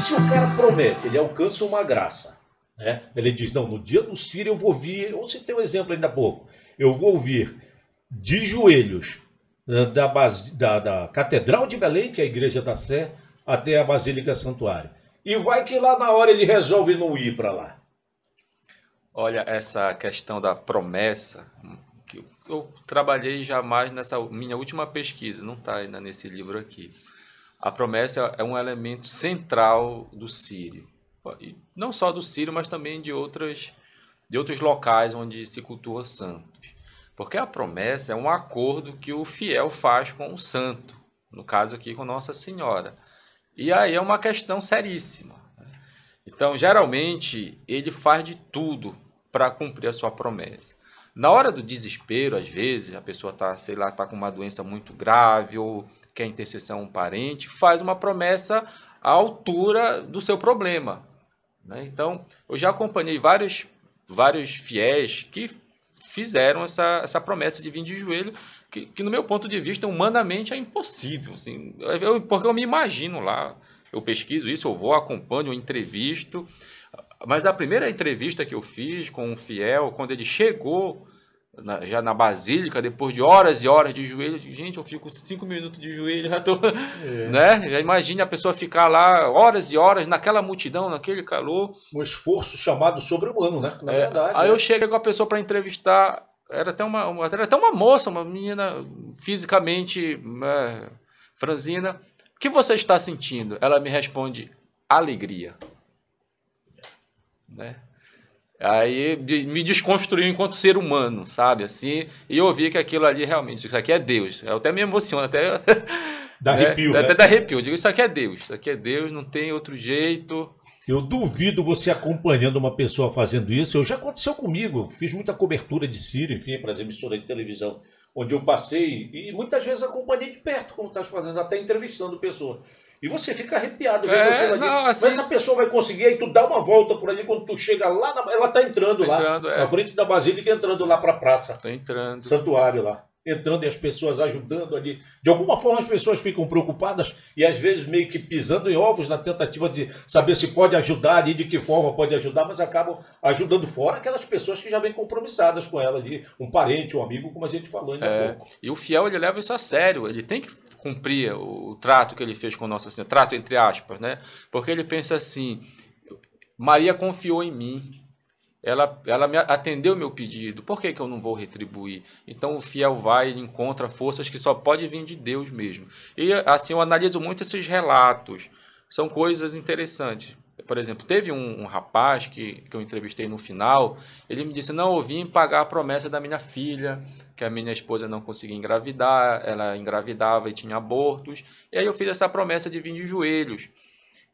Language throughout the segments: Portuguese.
se o cara promete, ele alcança uma graça, né? Ele diz, não, no dia do Sírio eu vou vir, eu citei um exemplo ainda há pouco, eu vou vir de joelhos da Catedral de Belém, que é a Igreja da Sé, até a Basílica Santuário. E vai que lá na hora ele resolve não ir para lá. Olha, essa questão da promessa, que eu trabalhei já mais nessa minha última pesquisa, não está ainda nesse livro aqui. A promessa é um elemento central do Sírio. E não só do Sírio, mas também de outros locais onde se cultua santos. Porque a promessa é um acordo que o fiel faz com o santo, no caso aqui com Nossa Senhora. E aí é uma questão seríssima. Então, geralmente, ele faz de tudo para cumprir a sua promessa. Na hora do desespero, às vezes, a pessoa está, sei lá, está com uma doença muito grave ou quer intercessão a um parente, faz uma promessa à altura do seu problema, né? Então, eu já acompanhei vários fiéis que fizeram essa promessa de vir de joelho, que no meu ponto de vista, humanamente é impossível. Assim, porque eu me imagino lá, eu pesquiso isso, eu vou, acompanho, eu entrevisto. Mas a primeira entrevista que eu fiz com um fiel, quando ele chegou já na Basílica, depois de horas e horas de joelho, eu digo, gente, eu fico 5 minutos de joelho, já tô, né? Já imagine a pessoa ficar lá horas e horas naquela multidão, naquele calor. Um esforço chamado sobre-humano, né? Na verdade. Aí eu chego com a pessoa para entrevistar, era até uma moça, uma menina fisicamente franzina. O que você está sentindo? Ela me responde, alegria. Né? Aí me desconstruiu enquanto ser humano, sabe? Assim, e eu vi que aquilo ali realmente, isso aqui é Deus. Eu até me emociono, até dá arrepio, né? Até dá arrepio. Eu digo, isso aqui é Deus, isso aqui é Deus, não tem outro jeito. Eu duvido você acompanhando uma pessoa fazendo isso. Já aconteceu comigo, fiz muita cobertura de Sírio, enfim, para as emissoras de televisão, onde eu passei e muitas vezes acompanhei de perto, como estás fazendo, até entrevistando pessoa. E você fica arrepiado vendo aquilo ali. Não, assim, mas essa pessoa vai conseguir, aí tu dá uma volta por ali, quando tu chega lá, ela está entrando lá, na frente da Basílica, entrando lá para a praça. Está entrando. Santuário lá. Entrando e as pessoas ajudando ali. De alguma forma as pessoas ficam preocupadas e às vezes meio que pisando em ovos na tentativa de saber se pode ajudar ali, de que forma pode ajudar, mas acabam ajudando fora aquelas pessoas que já vêm compromissadas com ela ali, um parente, um amigo, como a gente falou ainda há pouco. E o fiel, ele leva isso a sério, ele tem que cumprir o trato que ele fez com Nossa Senhora, trato entre aspas, né? Porque ele pensa assim, Maria confiou em mim, ela me atendeu o meu pedido, por que eu não vou retribuir? Então o fiel vai e encontra forças que só pode vir de Deus mesmo. E assim, eu analiso muito esses relatos, são coisas interessantes. Por exemplo, teve um rapaz que eu entrevistei no final, ele me disse, não, eu vim pagar a promessa da minha filha, que a minha esposa não conseguia engravidar, ela engravidava e tinha abortos, e aí eu fiz essa promessa de vir de joelhos.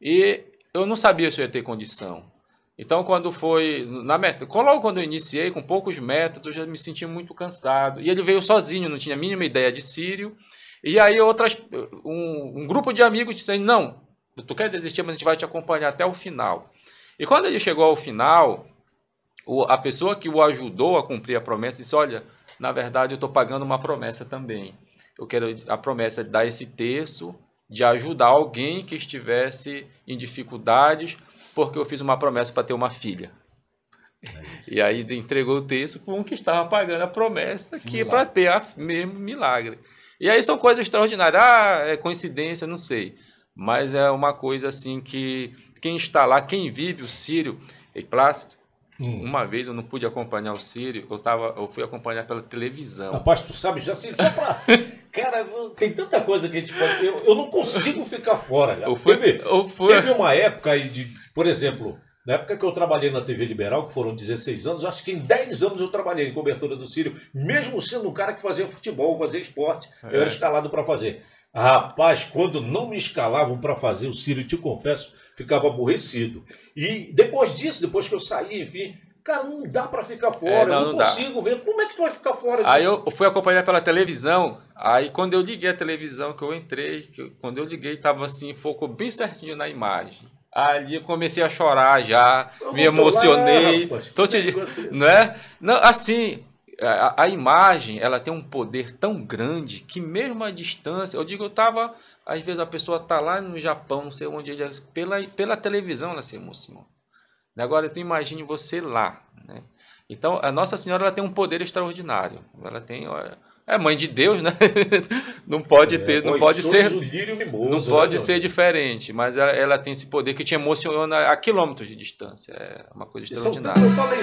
E eu não sabia se eu ia ter condição. Então, quando foi logo quando eu iniciei, com poucos metros, eu já me senti muito cansado. E ele veio sozinho, não tinha a mínima ideia de Sírio. E aí um grupo de amigos disseram, não, tu quer desistir, mas a gente vai te acompanhar até o final. E quando ele chegou ao final, a pessoa que o ajudou a cumprir a promessa disse, olha, na verdade eu estou pagando uma promessa também. Eu quero a promessa de dar esse terço, de ajudar alguém que estivesse em dificuldades, porque eu fiz uma promessa para ter uma filha. E aí entregou o texto para um que estava pagando a promessa, que é para ter mesmo milagre. E aí são coisas extraordinárias. É coincidência, não sei. Mas é uma coisa assim que quem está lá, quem vive o Sírio, e Plácido, uma vez eu não pude acompanhar o Sírio, eu fui acompanhar pela televisão. Rapaz, tu sabe, já assim, só pra... Cara, tem tanta coisa que a gente pode... Eu não consigo ficar fora. Teve uma época aí de... Por exemplo, na época que eu trabalhei na TV Liberal, que foram 16 anos, acho que em 10 anos eu trabalhei em cobertura do Sírio, mesmo sendo um cara que fazia futebol, fazia esporte, eu era escalado para fazer. Rapaz, quando não me escalavam para fazer o Sírio, te confesso, ficava aborrecido. E depois disso, depois que eu saí, enfim... Cara, não dá pra ficar fora, eu não consigo ver. Como é que tu vai ficar fora disso? Aí eu fui acompanhar pela televisão, aí quando eu liguei a televisão, que eu entrei, quando eu liguei, tava assim, focou bem certinho na imagem. Ali eu comecei a chorar já, me emocionei. Lá, não é? Não, assim, a imagem, ela tem um poder tão grande que mesmo à distância, às vezes a pessoa está lá no Japão, não sei onde, pela televisão ela se emociona. Agora, tu imagine você lá, né? Então, a Nossa Senhora, ela tem um poder extraordinário. Ela tem... É mãe de Deus, né? Não pode ter, não pode ser, não pode ser diferente, mas ela tem esse poder que te emociona a quilômetros de distância. É uma coisa extraordinária. Eu falei,